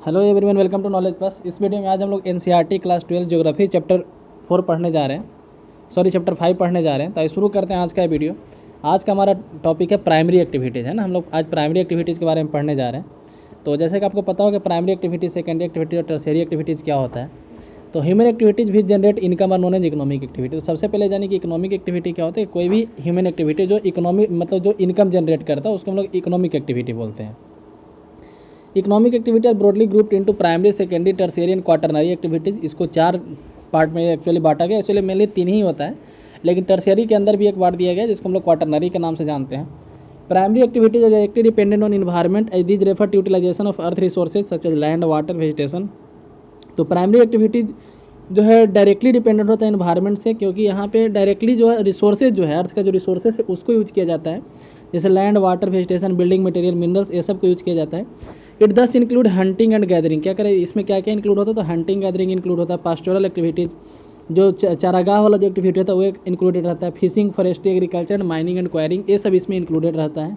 Hello everyone, welcome to knowledge plus. इस video में आज हम लोग एनसीईआरटी क्लास 12 ज्योग्राफी चैप्टर 4 पढ़ने जा रहे हैं, चैप्टर 5 पढ़ने जा रहे हैं। तो आइए शुरू करते हैं आज का वीडियो। आज का हमारा टॉपिक है प्राइमरी एक्टिविटीज़, है ना। हम लोग आज प्राइमरी एक्टिविटीज़ के बारे में पढ़ने जा रहे हैं। तो जैसे कि आपको पता हो कि प्राइमरी एक्टिविटीज़, सेकेंडरी एक्टिविटी और टर्शियरी एक्टिविटीज़ क्या होता है। तो ह्यूमन एक्टिविटीज़ भी जनरेट इनकम और नॉन एज इकोनॉमिक एक्टिविटी। तो सबसे पहले जानिए कि इकोनॉमिक एक्टिविटी क्या होता है। कोई भी ह्यूमन एक्टिविटी जो इकोनॉमिक मतलब जो इनकम जनरेट करता है उसको हम लोग इकोनॉमिक एक्टिविटी बोलते हैं। Economic activity are broadly grouped into primary, secondary, tertiary and quaternary activities. इसको 4 पार्ट में एक्चुअली बांटा गया। एक्चुअली मेनली 3 ही होता है, लेकिन टर्शियरी के अंदर भी एक बांट दिया गया जिसको हम लोग क्वाटरनरी के नाम से जानते हैं। Primary activities are directly dependent on environment as these refer to utilisation of earth resources such as land, water, vegetation. तो प्राइमरी एक्टिविटीज जो है डायरेक्टली डिपेंडेंट होता है इन्वायरमेंट से, क्योंकि यहाँ पे डायरेक्टली जो है रिसोर्सेज जो है अर्थ का जो रिसोर्सेज है उसको यूज किया जाता है, जैसे land, water, vegetation, building material, minerals, ये सब को यूज किया जाता है। इट दस इंक्लूड हंटिंग एंड गैदरिंग। क्या करें, इसमें क्या क्या इंक्लूड होता है, तो हंटिंग गैदरिंग इंक्लूड होता है। पास्टोरल एक्टिविटीज़ जो चारागाह वाला जो एक्टिविटी होता है वो इंक्लूडेड रहता है। Fishing, forestry, agriculture, mining and enquiring, ये सब इसमें इंक्लूडेड रहता है।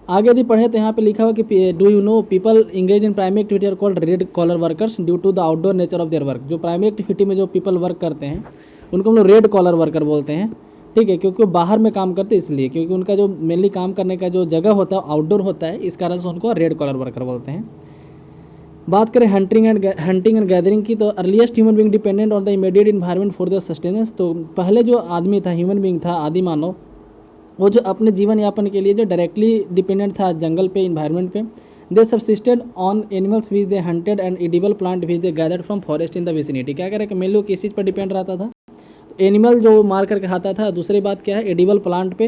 आगे यदि पढ़े तो यहाँ पे लिखा हुआ कि do you know people engage in primary activity are called red collar workers due to the outdoor nature of their work. जो प्राइमरी एक्टिविटी में जो पीपल वर्क करते हैं उनको हम लोग रेड कॉलर वर्कर बोलते हैं, ठीक है, क्योंकि वो बाहर में काम करते हैं इसलिए, क्योंकि उनका जो मेनली काम करने का जो जगह होता है आउटडोर होता है, इस कारण से उनको रेड कॉलर वर्कर बोलते हैं। बात करें हंटिंग एंड गैदरिंग की, तो earliest human being dependent on the immediate environment for the sustenance. तो पहले जो आदमी था, ह्यूमन बीइंग था, आदि मानव, वो जो अपने जीवन यापन के लिए जो डायरेक्टली डिपेंडेंट था जंगल पे, इन्वायरमेंट पे। They subsisted on animals which they hunted and edible plant which they gathered from forest in the vicinity. क्या करें कि मेनली वो किस चीज़ पर डिपेंड रहता था, तो एनिमल जो मार करके खाता था। दूसरी बात क्या है, एडिबल प्लांट पे,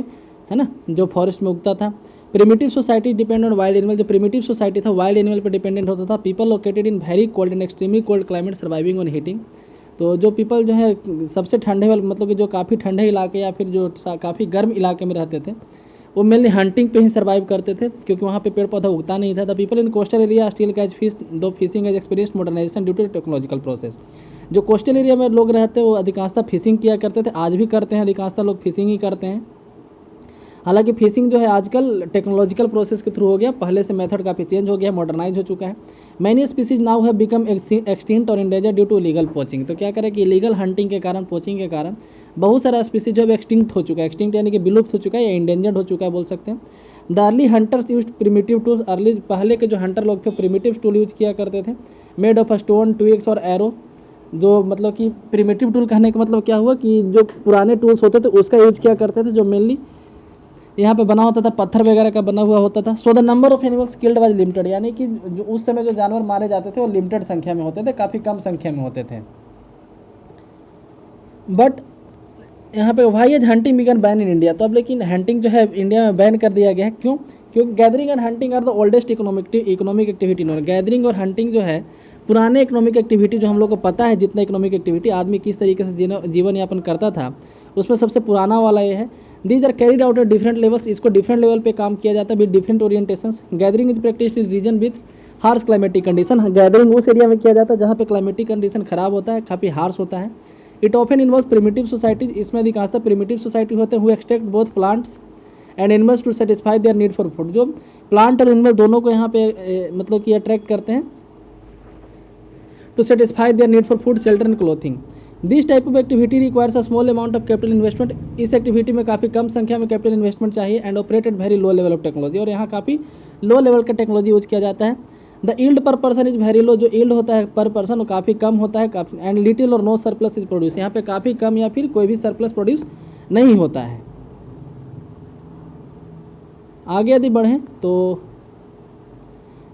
है ना, जो फॉरेस्ट में उगता था। Primitive society depend on wild animal. जो प्रिमिटिव सोसाइटी था वाइल्ड एनिमल पर डिपेंडेंट होता था। People located in very cold and extremely cold climate surviving on heating. तो जो पीपल जो है सबसे ठंडे वाले, मतलब कि जो काफ़ी ठंडे इलाके या फिर जो काफ़ी गर्म इलाके में रहते थे, वो मेनली हंटिंग पे ही सर्वाइव करते थे, क्योंकि वहाँ पे पेड़ पौधा उगता नहीं था। The people in coastal area still catch fish though fishing as experience modernisation due to technological process. जो कोस्टल एरिया में लोग रहते हैं वो अधिकांशतः फिशिंग किया करते थे, आज भी करते हैं, अधिकांशतः लोग फिशिंग ही करते हैं। हालांकि फिशिंग जो है आजकल टेक्नोलॉजिकल प्रोसेस के थ्रू हो गया, पहले से मेथड काफ़ी चेंज हो गया, मॉडर्नाइज हो चुका है। Many species now have become extinct और endanger due to illegal poaching. तो क्या करें कि इलीगल हंटिंग के कारण, पोचिंग के कारण बहुत सारा स्पीसीज जो है एक्सटिंक्ट हो चुका है। एक्सटिंक्ट यानी कि विलुप्त हो चुका है या इंडेंजर्ड हो चुका है बोल सकते हैं। The early hunters use primitive tools. Early पहले के जो हंटर लोग थे प्रिमिटिव टूल यूज किया करते थे, मेड ऑफ स्टोन, ट्विग्स और एरो। जो मतलब कि प्रिमिटिव टूल कहने का मतलब क्या हुआ कि जो पुराने टूल्स होते थे उसका यूज किया करते थे, जो मेनली यहाँ पे बना होता था, पत्थर वगैरह का बना हुआ होता था। So the number of animals killed was limited, यानी कि जो उस समय जो जानवर मारे जाते थे वो लिमिटेड संख्या में होते थे, काफ़ी कम संख्या में होते थे। बट यहाँ पे why has hunting began ban in India. तो अब लेकिन हंटिंग जो है इंडिया में बैन कर दिया गया है, क्यों? क्योंकि gathering and hunting are the oldest economic activity known. Gathering और हंटिंग जो है पुराने इकोनॉमिक एक्टिविटी, जो हम लोग को पता है जितना इकोनॉमिक एक्टिविटी आदमी किस तरीके से जीवन यापन करता था, उसमें सबसे पुराना वाला ये है। These are carried out at different levels. इसको डिफरेंट लेवल पे काम किया जाता है with different orientations. Gathering is practised in region with harsh climatic condition. Gathering उस एरिया में किया जाता है जहाँ पे क्लाइमेटिक कंडीशन खराब होता है, काफ़ी हार्श होता है। It often involve primitive societies. इसमें अधिकांशतः प्रिमिटिव सोसाइटी होते हैं who extract both plants and animals to satisfy their need for food. जो प्लांट और एनिमल दोनों को यहाँ पे मतलब कि अट्रैक्ट करते हैं to satisfy their need for food, shelter and clothing. This type of activity requires a small amount of capital investment. इस एक्टिविटी में काफ़ी कम संख्या में कैपिटल इन्वेस्टमेंट चाहिए and operate at very low level of technology. और यहाँ काफ़ी लो लेवल का टेक्नोलॉजी यूज किया जाता है। द यील्ड पर पर्सन इज वेरी लो। जो यील्ड होता है पर पर्सन वो काफ़ी कम होता है, एंड लिटिल और नो सरप्लस इज प्रोड्यूस। यहाँ पे काफ़ी कम या फिर कोई भी सरप्लस प्रोड्यूस नहीं होता है। आगे यदि बढ़ें तो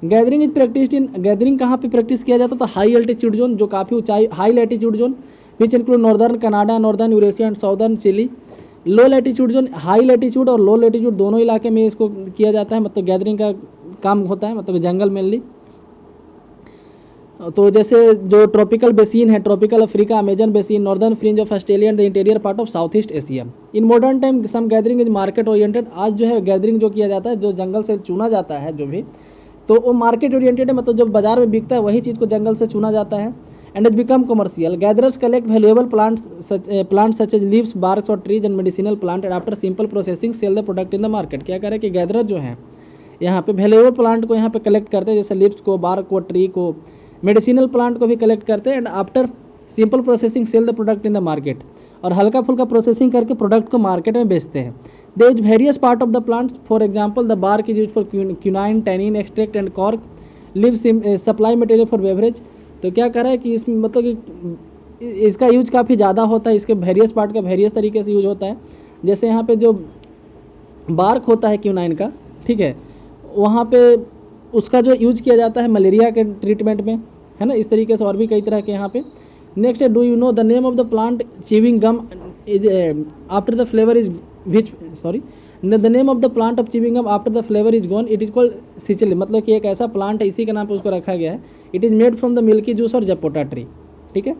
gathering is practised in, gathering कहाँ पे प्रैक्टिस किया जाता है, तो हाई एल्टीट्यूड जोन, जो काफ़ी ऊंचाई, high latitude zone which include northern Canada, northern Eurasia and southern Chile. Low latitude zone, high latitude और लो लैटिट्यूड दोनों इलाके में इसको किया जाता है, मतलब गैदरिंग का काम होता है, मतलब जंगल मेनली। तो जैसे जो ट्रॉपिकल बेसिन है, tropical Africa, Amazon basin, northern fringe of Australia and the interior part of south east Asia. In modern time some gathering is market oriented. आज जो है गैदरिंग जो किया जाता है, जो जंगल से चुना जाता है जो भी, तो वो मार्केट ओरिएंटेड है, मतलब जो बाजार में बिकता है वही चीज़ को जंगल से चुना जाता है। And it become commercial. Gatherers collect valuable plants such as leaves, barks और trees and medicinal plant and after simple processing sell the product in the market. क्या करें कि गैदरर जो है यहाँ पे वैल्यूएबल प्लांट को यहाँ पे कलेक्ट करते हैं, जैसे लिप्स को, बार्क को, ट्री को, मेडिसिनल प्लांट को भी कलेक्ट करते हैं and after simple processing sell the product in the market, और हल्का फुल्का प्रोसेसिंग करके प्रोडक्ट को मार्केट में बेचते हैं। They use various part of the plants, for example the bark is use for quinine, tannin extract and cork, leaves supply material for beverage. तो क्या कर रहा है कि इसमें मतलब कि इसका यूज काफ़ी ज़्यादा होता है, इसके वेरियस पार्ट का वेरियस तरीके से यूज होता है। जैसे यहाँ पे जो बार्क होता है क्यूनाइन का, ठीक है, वहाँ पे उसका जो यूज किया जाता है मलेरिया के ट्रीटमेंट में, है ना। इस तरीके से और भी कई तरह के यहाँ पे। नेक्स्ट है, do you know the name of the plant chewing gum is after the flavour is which sorry the name of the plant of chewing gum after the flavour is gone, it is called chicle. मतलब कि एक ऐसा plant है, इसी के नाम पे उसको रखा गया है। It is made from the milky juice और जपोटा ट्री, ठीक है।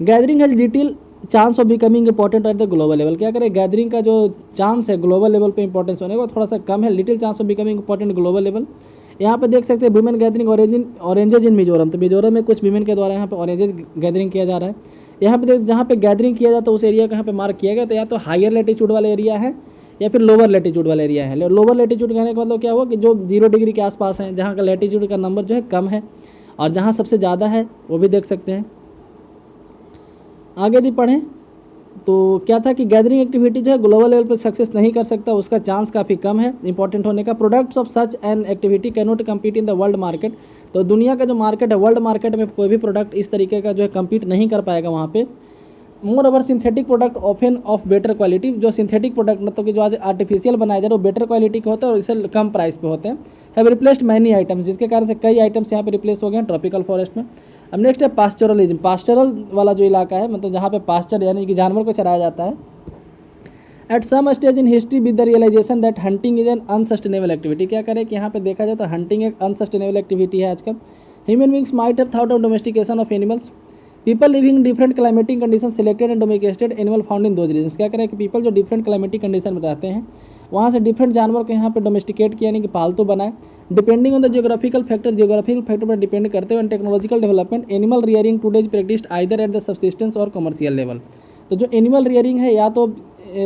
Gathering has little chance of becoming important at the global level. क्या करें, गैदरिंग का जो चांस है ग्लोबल लेवल पे इंपॉर्टेंस होने का थोड़ा सा कम है, little chance of becoming important global level. यहाँ पे देख सकते हैं वुमेन गैदरिंग ऑरेंजेज इन मिजोरम। तो मिजोरम में कुछ वुमेन के द्वारा यहाँ पे ऑरेंजेज गैदरिंग किया जा रहा है। यहाँ पे जहाँ पे गैदरिंग किया जाता है उस एरिया को यहाँ पे मार्क किया गया, तो या तो हायर लेटीट्यूड वाला एरिया है या फिर लोअर लेटीट्यूड वाला एरिया है। लोअर लेटीट्यूड कहने का मतलब क्या हुआ कि जो 0 डिग्री के आसपास है, जहाँ का लेटीट्यूड का नंबर जो है कम है, और जहाँ सबसे ज़्यादा है वो भी देख सकते हैं। आगे यदि पढ़ें तो क्या था कि गैदरिंग एक्टिविटी जो है ग्लोबल लेवल पर सक्सेस नहीं कर सकता, उसका चांस काफ़ी कम है इंपॉर्टेंट होने का। Products of such an activity can not compete in the world market. तो दुनिया का जो मार्केट है, वर्ल्ड मार्केट में कोई भी प्रोडक्ट इस तरीके का जो है कम्पीट नहीं कर पाएगा वहाँ पे। More over synthetic product often of better quality. जो सिंथेटिक प्रोडक्ट मतलब कि जो आज आर्टिफिशियल बनाया जा रहा है वो बेटर क्वालिटी के होते हैं और इसे कम प्राइस पे होते हैं। हैव रिप्लेस्ड मैनी आइटम्स, जिसके कारण से कई आइटम्स यहाँ पे रिप्लेस हो गए हैं ट्रॉपिकल फॉरेस्ट में। अब नेक्स्ट है पास्चरलिज्म। पास्चरल वाला जो इलाका है, मतलब जहाँ पे पास्चर यानी कि जानवर को चराया जाता है। At some stage in history with the realisation that hunting is an unsustainable activity. क्या करें कि यहाँ पे देखा जाए तो हंटिंग एक अनसस्टेनेबल एक्टिविटी है आजकल। Human beings might have thought of domestication of animals. People living in different climatic condition selected and domesticated animal found in those regions. क्या करें कि पीपल जो डिफरेंट क्लाइमेटिक कंडीशन में रहते हैं वहाँ से डिफरेंट जानवर को यहाँ पे डोमेस्टिकेट किया, यानी कि पालतू बनाए। Depending on the geographical factor पर डिपेंड करते हुए technological development, animal rearing today is practised either at the subsistence और कमर्शियल लेवल। तो जो एनिमल रियरिंग है या तो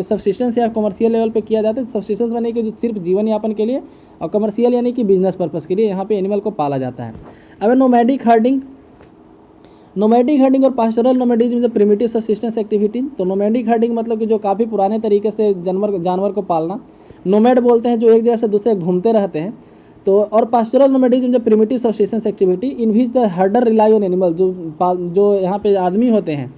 सब्सिस्टेंस या कमर्शियल लेवल पे किया जाता है। सब्सिस्टेंस यानी कि सिर्फ जीवन यापन के लिए, और कमर्शियल यानी कि बिजनेस पर्पज़ के लिए यहाँ पे एनिमल को पाला जाता है। अब नोमैडिक हर्डिंग और पास्चरल नोमैडिज्म इज प्रिमिटिव सब्सिस्टेंस एक्टिविटी। तो नोमैडिक हर्डिंग मतलब कि जो काफ़ी पुराने तरीके से जानवर को पालना, नोमैड बोलते हैं जो एक जगह से दूसरे घूमते रहते हैं। तो और पास्चरल नोमैडिज्म जो primitive subsistence activity in which the हर्डर rely on animal. जो यहाँ पे आदमी होते हैं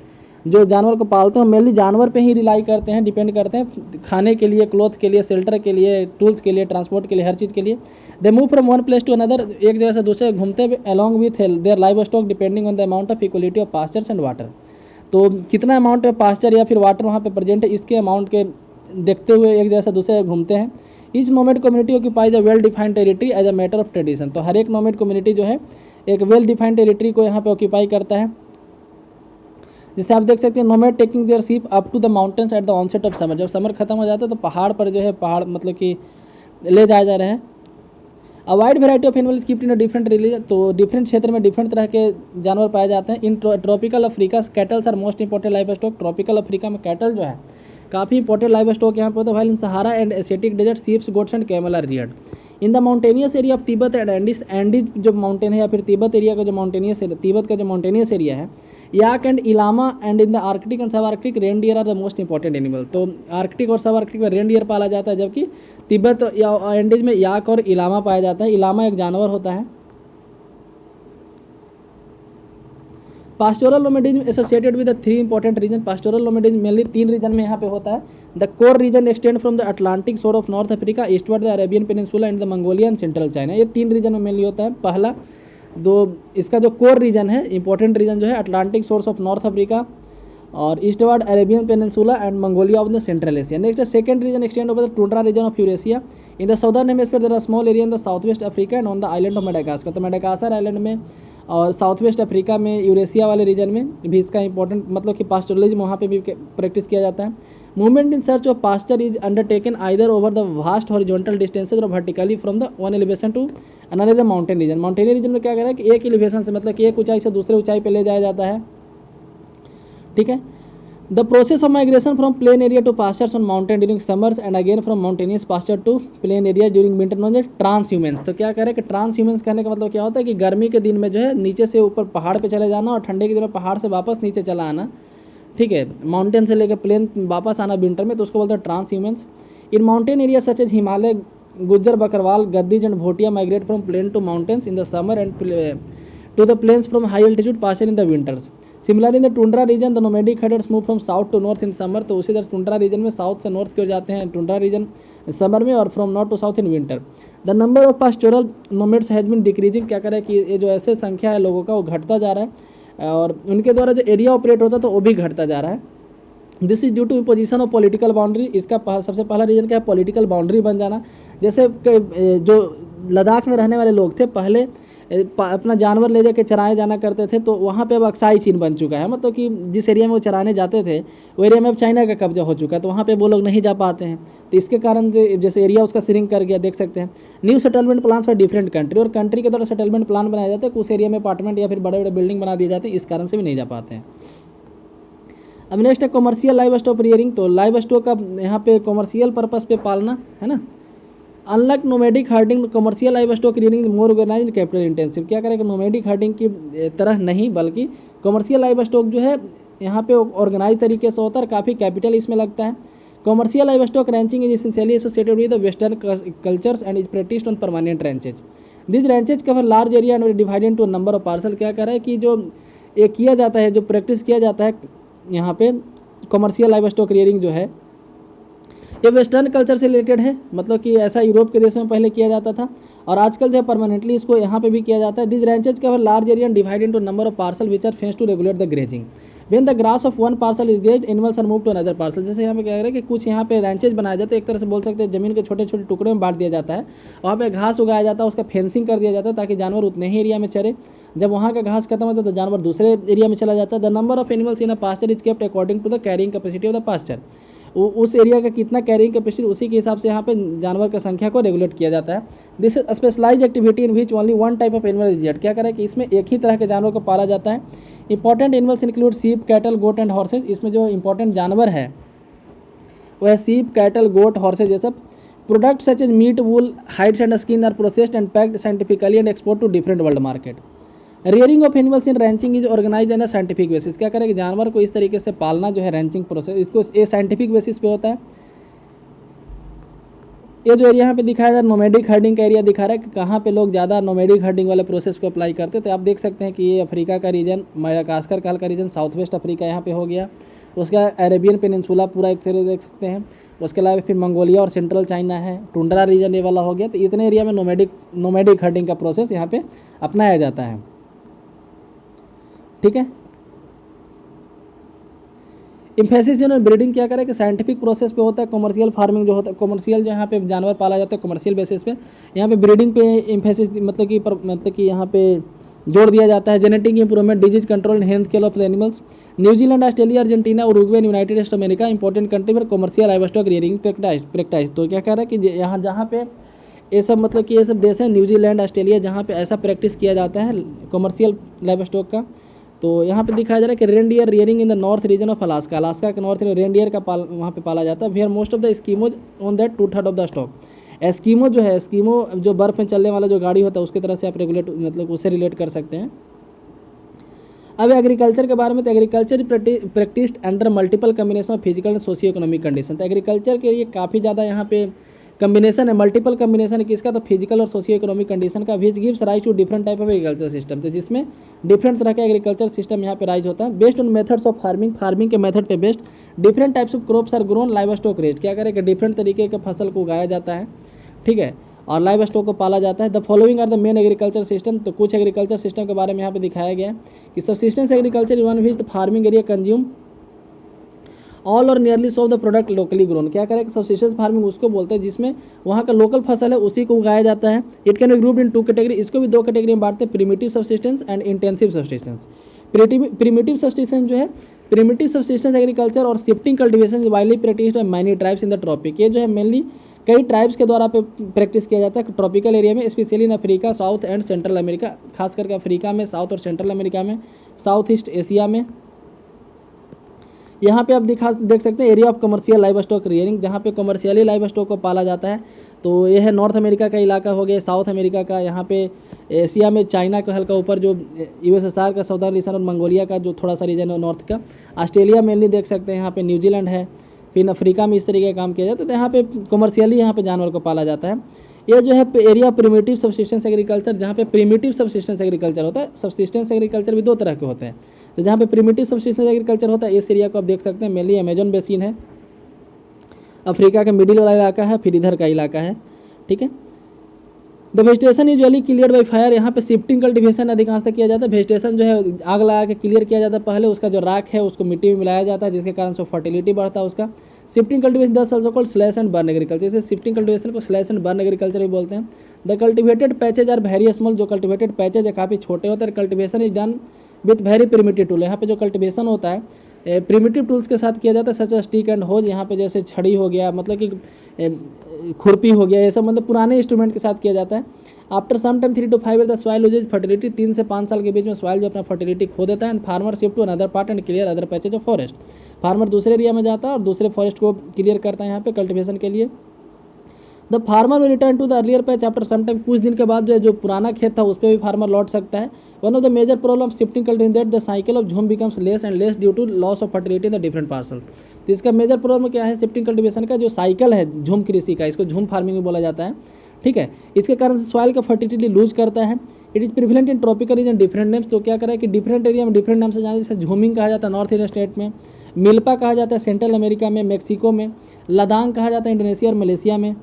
जो जानवर को पालते हैं मेनली जानवर पे ही रिलाई करते हैं, डिपेंड करते हैं खाने के लिए, क्लोथ के लिए, शेल्टर के लिए, टूल्स के लिए, ट्रांसपोर्ट के लिए, हर चीज़ के लिए। They move from one place to another, एक जगह से दूसरे घूमते हुए along with their livestock depending on the amount of equality of pastures and water. तो कितना अमाउंट में पास्चर या फिर वाटर वहाँ पे प्रेजेंट है, इसके अमाउंट के देखते हुए एक जगह से दूसरे घूमते हैं। Each nomad community occupies a well defined territory as a matter of tradition. तो हर एक नोमैड कम्युनिटी जो है एक वेल डिफाइंड टेरिटरी को यहाँ पे ऑक्यूपाई करता है। जैसे आप देख सकते हैं nomad taking their sheep up to the mountains at the onset of summer. जब समर खत्म हो जाता है तो पहाड़ पर जो है मतलब कि ले जाए जा रहे हैं। A wide variety of animal keeped in a different religion. तो डिफरेंट क्षेत्र में डिफरेंट तरह के जानवर पाए जाते हैं। In tropical Africa cattles are most important life stock. Tropical Africa में कैटल जो है काफ़ी इंपॉर्टेंट लाइफ स्टॉक यहाँ पर होता है। While in Sahara and Asiatic desert sheeps, goats and camel are reared. In the mountainous area of Tibet and Andes जो mountain है या फिर तिब्बत एरिया का जो माउंटेनियस तिब्बत का जो माउंटेनियस एरिया है, yak and llama and in the arctic and sub arctic reindeer are the most important animal. तो आर्कटिक और सब आर्कटिक में रेनडियर पाला जाता है, जबकि तिब्बत या एंडीज में याक और इलामा पाया जाता है। इलामा एक जानवर होता है। Pastoral nomadism associated with the 3 important region. Pastoral nomadism mainly 3 region में यहाँ पे होता है। The core region extend from the Atlantic shore of North Africa eastward the Arabian peninsula and the Mongolia and central China. ये 3 region में mainly होता है। पहला इसका जो कोर रीजन है, इंपॉर्टेंट रीजन जो है Atlantic source of North Africa और eastward Arabian peninsula and Mongolia of the central Asia. Next second region extend over the tundra region of Eurasia. In the southern hemisphere there are small area in the south west Africa and on the island of Madagascar. तो Madagascar island में और south west Africa में, Eurasia वाले region में भी इसका important मतलब कि पास्टोरलिज्म वहाँ पे भी प्रैक्टिस किया जाता है। Movement in search of pasture is undertaken either over the vast horizontal distances और vertically from the one elevation to another mountain region. Mountain region में क्या कह रहा है कि एक एलिवेशन से मतलब कि एक ऊंचाई से दूसरे ऊंचाई पे ले जाया जाता है, ठीक है। The process of migration from plain area to pastures on mountain during summers and again from mountainous pasture to plain area during winter known transhumance. तो क्या कह रहे हैं कि ट्रांस ह्यूमेंस कहने का मतलब क्या होता है कि गर्मी के दिन में जो है नीचे से ऊपर पहाड़ पे चले जाना और ठंडे के दिन में पहाड़ से वापस नीचे चला आना, ठीक है, माउंटेन से लेकर प्लेन वापस आना विंटर में, तो उसको बोलते हैं transhumance. In mountain area such as Himalaya, Gujjar, Bakarwal, Gaddis and Bhotia migrate from plain to mountains in the summer and to the plains from high altitude pasture in the winters. Similarly in the tundra region the nomadic herders move from south to north in summer. तो उसी तरह tundra region में south से north की ओर जाते हैं टुंड्रा रीजन समर में, और from north to south in winter. The number of pastoral nomads has been decreasing. क्या करें कि ये जो ऐसे संख्या है लोगों का वो घटता जा रहा है, और उनके द्वारा जो एरिया ऑपरेट होता है तो वो भी घटता जा रहा है। This is due to imposition of political boundary. इसका सबसे पहला रीजन क्या है? पॉलिटिकल बाउंड्री बन जाना। जैसे जो लद्दाख में रहने वाले लोग थे पहले अपना जानवर ले जाके चराए जाना करते थे, तो वहाँ पे अब अक्साई चीन बन चुका है, मतलब कि जिस एरिया में वो चराने जाते थे वो एरिया में अब चाइना का कब्जा हो चुका है, तो वहाँ पे वो लोग नहीं जा पाते हैं। तो इसके कारण जैसे एरिया उसका श्रिंक कर गया, देख सकते हैं। New settlement plan for different country, और कंट्री के द्वारा सेटलमेंट प्लान बनाया जाता है, उस एरिया में अपार्टमेंट या फिर बड़े बड़े बिल्डिंग बना दिए जाते हैं, इस कारण से भी नहीं जा पाते हैं। अब नेक्स्ट है कॉमर्शियल लाइव स्टॉक रियरिंग। तो लाइव स्टॉक का यहाँ पे कॉमर्शियल पर्पस पे पालना है ना। Unlike nomadic herding, commercial livestock rearing more organised capital intensive. क्या करेगा? नोमैडिक हर्डिंग की तरह नहीं, बल्कि कमर्शियल लाइव स्टॉक जो है यहाँ पे ऑर्गेनाइज तरीके से होता है, काफ़ी कैपिटल इसमें लगता है। Commercial livestock ranching is essentially associated with the western cultures and is practised on permanent ranches. This ranches cover large area and divided into number of parcel. क्या कह रहा है कि जो ये किया जाता है, जो प्रैक्टिस किया जाता है यहाँ पे कमर्शियल लाइव स्टॉक रियरिंग जो है, ये वेस्टर्न कल्चर से रिलेटेड है, मतलब कि ऐसा यूरोप के देशों में पहले किया जाता था, और आजकल जो है परमानेंटली इसको यहाँ पे भी किया जाता है। This ranches cover large area divide into number of parcel which are fence to regulate the grazing. When the grass of one parcel is grazed animals are move to another parcel. जैसे यहाँ पे क्या है कि कुछ यहाँ पे रैंचेज बनाए जाते हैं, एक तरह से बोल सकते हैं जमीन के छोटे छोटे टुकड़े में बांट दिया जाता है, वहाँ पे घास उगाया जाता है, उसका फेंसिंग कर दिया जाता है ताकि जानवर उतने ही एरिया में चरे। जब वहाँ का घास खत्म होता है तो जानवर दूसरे एरिया में चला जाता है। The number of animals in a pasture is kept according to the carrying capacity of the pasture. उस एरिया का कितना कैरिंग कैपेसिटी, उसी के हिसाब से यहाँ पे जानवर की संख्या को रेगुलेट किया जाता है। This is specialise activity in which only one type of animal is used. क्या करें कि इसमें एक ही तरह के जानवर को पाला जाता है। इंपॉर्टेंट एनिमल्स इंक्लूड सीप, कैटल, गोट एंड हॉर्सेज। इसमें जो इंपॉर्टेंट जानवर है वो है सीप, कैटल, गोट, हॉर्सेज, ये सब। Product such as meat, wool, hides and skin are processed and packed scientifically and export to different world market. Rearing of animals in ranching is organise an scientific basis. क्या करें कि जानवर को इस तरीके से पालना जो है रैंचिंग प्रोसेस, इसको ये साइंटिफिक बेसिस पे होता है। ये जो एरिया यहाँ पे दिखाया जा रहा है नोमैडिक हर्डिंग का एरिया दिखा रहा है कि कहाँ पे लोग ज़्यादा नोमैडिक हर्डिंग वाले प्रोसेस को अप्लाई करते हैं। तो आप देख सकते हैं कि ये अफ्रीका का रीजन, मेडागास्कर का हल्का रीजन, साउथ वेस्ट अफ्रीका यहाँ पे हो गया। उसका अरेबियन पेनिनसुला पूरा एक तरह देख सकते हैं। उसके अलावा फिर मंगोलिया और सेंट्रल चाइना है, टुंड्रा रीजन ये वाला हो गया। तो इतने एरिया में नोमैडिक हर्डिंग का प्रोसेस यहाँ पे अपनाया जाता है, ठीक है। इम्फेसिस जो ब्रीडिंग क्या करें कि साइंटिफिक प्रोसेस पे होता है। कमर्शियल फार्मिंग जो होता है, कमर्शियल जो यहाँ पे जानवर पाला जाता है कमर्शियल बेसिस पे, यहाँ पे ब्रीडिंग पे इम्फेसिस मतलब कि यहाँ पे जोड़ दिया जाता है। Genetic improvement, disease control and health care of the animals. New Zealand, Australia, Argentina, Uruguay, United states America important country for commercial livestock rearing practice. तो क्या कह रहा है कि यहाँ जहाँ पे ये सब मतलब कि ये सब देश है न्यूजीलैंड, ऑस्ट्रेलिया, जहाँ पे ऐसा प्रैक्टिस किया जाता है कमर्शियल लाइव स्टॉक का। तो यहाँ पे दिखाया जा रहा है कि reindeer rearing in the north region of Alaska. Alaska के नॉर्थ रेनडियर का वहाँ पे पाला जाता है। Where most of the Eskimos on that 2/3 of the stock. Eskimo जो है, एस्किमो जो बर्फ में चलने वाला जो गाड़ी होता है उसकी तरह से आप रेगुलेट मतलब उससे रिलेट कर सकते हैं। अब एग्रीकल्चर के बारे में, तो agriculture practised under multiple combination of physical and socio economic condition. तो एग्रीकल्चर के लिए काफ़ी ज़्यादा यहाँ पे कम्बिनेशन है, मल्टीपल कम्बिनेशन है किसका? तो फिजिकल और सोशियो इकोनॉमिक कंडीशन का। Which gives rise to different type of agriculture system, तो जिसमें डिफरेंट तरह का एग्रीकल्चर सिस्टम यहाँ पे राइज होता है। Based on methods of farming के मेथड पे based different types of crops are grown, livestock raise. क्या करें कि डिफरेंट तरीके के फसल को उगाया जाता है, ठीक है, और लाइव स्टॉक को पाला जाता है। The following are the main agriculture system. तो कुछ एग्रीकल्चर सिस्टम के बारे में यहाँ पे दिखाया गया है कि subsistence agriculture one which the farming area consume all or nearly so the product locally grown. क्या करें कि सबसिस्टेंस फार्मिंग उसको बोलते हैं जिसमें वहाँ का लोकल फसल है उसी को उगाया जाता है। It can be grouped in 2 category. इसको भी 2 कैटेगरी में बांटते हैं, primitive subsistence and intensive subsistence. Primitive subsistence जो है, प्रिमिटिव सबसिस्टेंस एग्रीकल्चर और shifting cultivation widely practised by many tribes in the tropic. ये जो है मेनली कई ट्राइब्स के द्वारा पे प्रैक्टिस किया जाता है ट्रॉपिकल एरिया में, specially in Africa, south and central America, खास करके अफ्रीका में, साउथ और सेंट्रल अमेरिका में, साउथ ईस्ट एशिया में। यहाँ पे आप देख सकते हैं area of commercial livestock rearing, जहाँ पे कमर्शियली लाइव स्टॉक को पाला जाता है। तो ये है नॉर्थ अमेरिका का इलाका हो गया, साउथ अमेरिका का, यहाँ पे एशिया में चाइना का हल्का ऊपर जो यूएसएसआर का साउदर्न रीजन और मंगोलिया का जो थोड़ा सा रीजन है नॉर्थ का, ऑस्ट्रेलिया मेनली देख सकते हैं, यहाँ पे न्यूजीलैंड है, फिर अफ्रीका में इस तरीके का काम किया जाता है। तो यहाँ पे कमर्शियली यहाँ पे जानवर को पाला जाता है। ये जो है एरिया प्रिमिटिव सबसिस्टेंस एग्रीकल्चर, जहाँ पे प्रिमिटिव सबसिस्टेंस एग्रीकल्चर होता है। सबसिस्टेंस एग्रीकल्चर भी दो तरह के होते हैं, तो जहाँ पे प्रिमिटिव सबसिस्टेंस एग्रीकल्चर होता है इस एरिया को आप देख सकते हैं, मेनली अमेजन बेसिन है, अफ्रीका का मिडिल वाला इलाका है, फिर इधर का इलाका है, ठीक है। The vegetation usually clear by fire, यहाँ पे शिफ्टिंग कल्टिवेशन अधिकांशतः किया जाता है। वेजिटेशन जो है आग लगा के क्लियर किया जाता है, पहले उसका जो राख है उसको मिट्टी में मिलाया जाता है, जिसके कारण से फर्टिलिटी बढ़ता है उसका। Shifting cultivation thus also called slash and burn agriculture, जैसे शिफ्टिंग कल्टिवेशन को स्लैश एंड बर्न एग्रीकल्चर भी बोलते हैं। The cultivated patches are very small, जो कल्टिवेटेड पैचेज है काफ़ी छोटे होते हैं। Cultivation is done with very primitive tool, यहाँ पे जो कल्टिवेशन होता है प्रिमिटिव टूल्स के साथ किया जाता है, सच एज स्टिक एंड होज, यहाँ पे जैसे छड़ी हो गया, मतलब कि खुरपी हो गया, ये सब मतलब पुराने इंस्ट्रूमेंट के साथ किया जाता है। After some time 3 to 5 year the soil loses fertility, 3 से 5 साल के बीच में सॉइल जो अपना फर्टिलिटी खो देता है। And farmer shift to another part and clear other patches of forest, farmer दूसरे एरिया में जाता है और दूसरे फॉरेस्ट को क्लियर करता है यहाँ पे कल्टिवेशन के लिए। The farmer will return to the earlier patch after some time, कुछ दिन के बाद जो पुराना खेत था उस पर भी फार्मर लौट सकता है। One of the major problem shifting cultivation that the cycle of jhum becomes less and less due to loss of fertility in the different parcel. तो इसका मेजर प्रॉब्लम क्या है, शिफ्टिंग कल्टिवेशन का जो साइकिल है झूम कृषि का, इसको झूम फार्मिंग में बोला जाता है, ठीक है। इसके कारण से सॉइल का फर्टिलिटी लूज करता है। It is prevalent in tropical region different names, तो क्या करा है कि डिफरेंट एरिया में डिफरेंट नाम से जाना, जैसे झूमिंग कहा जाता है नॉर्थ ईस्ट स्टेट में, मिल्पा कहा जाता है सेंट्रल अमेरिका में, मेक्सिको में, लदांग कहा जाता है इंडोनेशिया और मलेशिया में।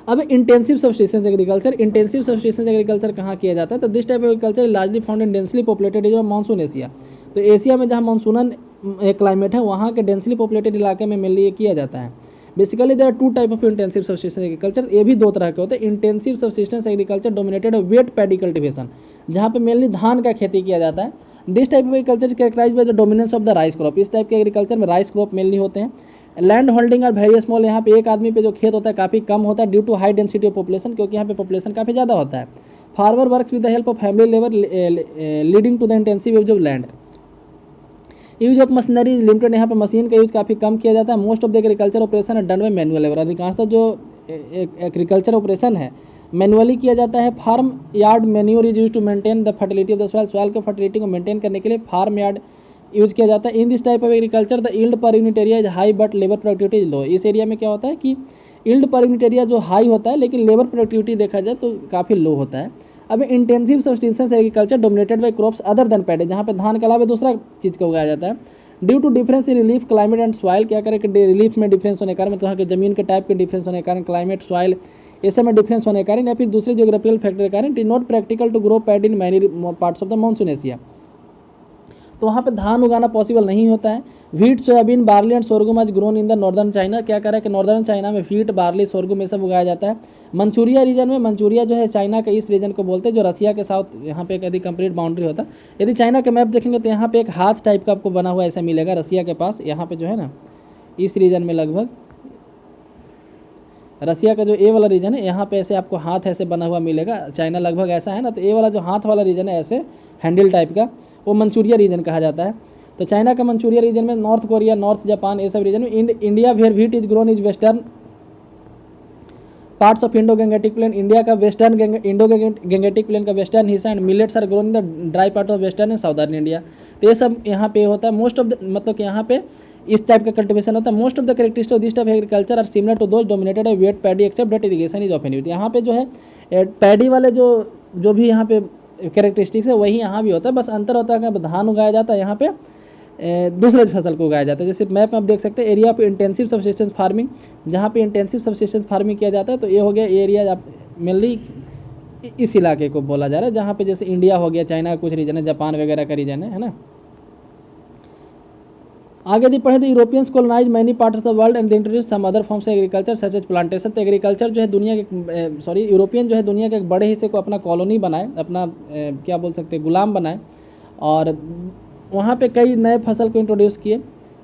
अब intensive subsistence agriculture, intensive subsistence agriculture कहाँ किया जाता है, तो this type of agriculture largely found in densely populated area of monsoon Asia. तो एशिया में जहाँ मानसूनन क्लाइमेट है वहाँ के डेंसली पॉपुलेटेड इलाके में मेनली ये किया जाता है। Basically there are two type of intensive subsistence agriculture, ये भी दो तरह के होते हैं। Intensive subsistence agriculture dominated wet paddy cultivation, जहाँ पे मेनली धान का खेती किया जाता है। This type of agriculture characterise by the dominance of the rice crop, इस टाइप के एग्रीकल्चर में राइस क्रॉप मेनली होते हैं। लैंड होल्डिंग और वेरी स्मॉल, यहाँ पे एक आदमी पे जो खेत होता है काफ़ी कम होता है due to high density of population, क्योंकि यहाँ पे पॉपुलेशन काफ़ी ज़्यादा होता है। Farmer works with the help of family labour leading to the intensive use of land. Use of machinery limited, यहाँ पे मशीन का यूज काफ़ी कम किया जाता है। Most of the agriculture operation है डन बाय मैनुअल लेबर, अधिकांशतः जो एग्रीकल्चर ऑपरेशन है मैनुअली किया जाता है। Farmyard manure is use to maintain the fertility of the soil, soil के फर्टिलिटी को मेंटेन करने के लिए फार्म यार्ड यूज किया जाता है। In this type of agriculture the yield per unit area is high but labour productivity is low. इस area में क्या होता है कि यील्ड पर यूनिट एरिया जो हाई होता है लेकिन लेबर प्रोडक्टिविटी देखा जाए तो काफ़ी लो होता है। अब intensive subsistence agriculture dominated by crops other than paddy, जहाँ पे धान के अलावा दूसरा चीज़ को उगाया जाता है। Due to difference in relief climate and soil, क्या करें कि रिलीफ में डिफरेंस होने के कारण, मतलब वहाँ के जमीन के टाइप के डिफरेंस होने के कारण, क्लाइमेट सॉइल ऐसे में डिफरेंस होने के कारण, या फिर दूसरे जियोग्राफिकल फैक्टर के कारण, it is not practical to grow paddy in many parts of the monsoon Asia. तो वहाँ पे धान उगाना पॉसिबल नहीं होता है। Wheat soyabean barley and sorghum are grown in the northern China, क्या कह रहा है कि नॉर्दर्न चाइना में व्हीट बार्ली सोरगुम ये सब उगाया जाता है। मंचूरिया रीजन में, मंचूरिया जो है चाइना के इस रीजन को बोलते हैं जो रसिया के साथ यहाँ पे यदि कंप्लीट बाउंड्री होता है। यदि चाइना का मैप देखेंगे तो यहाँ पे एक हाथ टाइप का आपको बना हुआ ऐसा मिलेगा रसिया के पास, यहाँ पे जो है ना इस रीजन में लगभग रसिया का जो ए वाला रीजन है यहाँ पे ऐसे आपको हाथ ऐसे बना हुआ मिलेगा। चाइना लगभग ऐसा है ना, तो ए वाला जो हाथ वाला रीजन है ऐसे हैंडल टाइप का, वो मंचूरिया रीजन कहा जाता है। तो चाइना का मंचूरिया रीजन में नॉर्थ कोरिया, नॉर्थ जापान ये सब रीजन में। India where wheat is grown is western parts of Indo Gangetic plain, India का वेस्टर्न इंडो गंगेटिक प्लेन का वेस्टर्न हिस्सा and millets are grown in the dry part of western and southern India. तो ये सब यहाँ पे होता है। मोस्ट ऑफ द, मतलब कि यहाँ पे इस टाइप का कल्टिवेशन होता है। Most of the characteristic of this type agriculture are similar to those dominated by wet paddy except that irrigation is often used. यहाँ पे जो है पैडी वाले जो भी यहाँ पे कैरेक्टरिस्टिक्स है वही यहाँ भी होता है, बस अंतर होता है कि धान उगाया जाता है, यहाँ पे दूसरे फसल को उगाया जाता है। जैसे मैप में आप देख सकते हैं area of intensive subsistence farming, जहाँ पे इंटेंसिव सबसिस्टेंस फार्मिंग किया जाता है। तो ये हो गया एरिया मेनली इस इलाके को बोला जा रहा है, जहाँ पे जैसे इंडिया हो गया, चाइना का कुछ रीजन है, जापान वगैरह का रीजन है ना। आगे यदि पढ़े तो Europeans colonise many part of the world and introduce some other forms agriculture such as plantation. तो एग्रीकल्चर जो है दुनिया के यूरोपियन जो है दुनिया के एक बड़े हिस्से को अपना कॉलोनी बनाए, अपना क्या बोल सकते हैं गुलाम बनाए, और वहाँ पे कई नए फसल को इंट्रोड्यूस किए।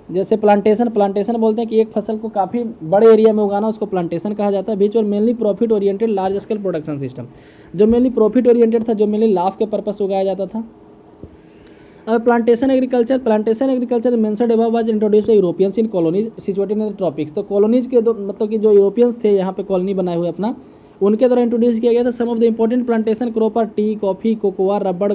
जैसे प्लांटेशन बोलते हैं कि एक फसल को काफ़ी बड़े एरिया में उगाना, उसको प्लांटेशन कहा जाता है। बीच और mainly profit oriented large scale production system, जो मेनली प्रॉफिट ओरिएंटेड था, जो मेनली लाभ के पर्पस से उगाया जाता था। अब plantation agriculture mentioned above was introduced by Europeans in colonies situated in the tropics. तो कॉलोनीज के दो मतलब कि जो यूरोपियंस थे यहाँ पे कॉलोनी बनाए हुए अपना, उनके द्वारा इंट्रोड्यूस किया गया था। Some of the important plantation crop are tea, coffee, cocoa, rubber,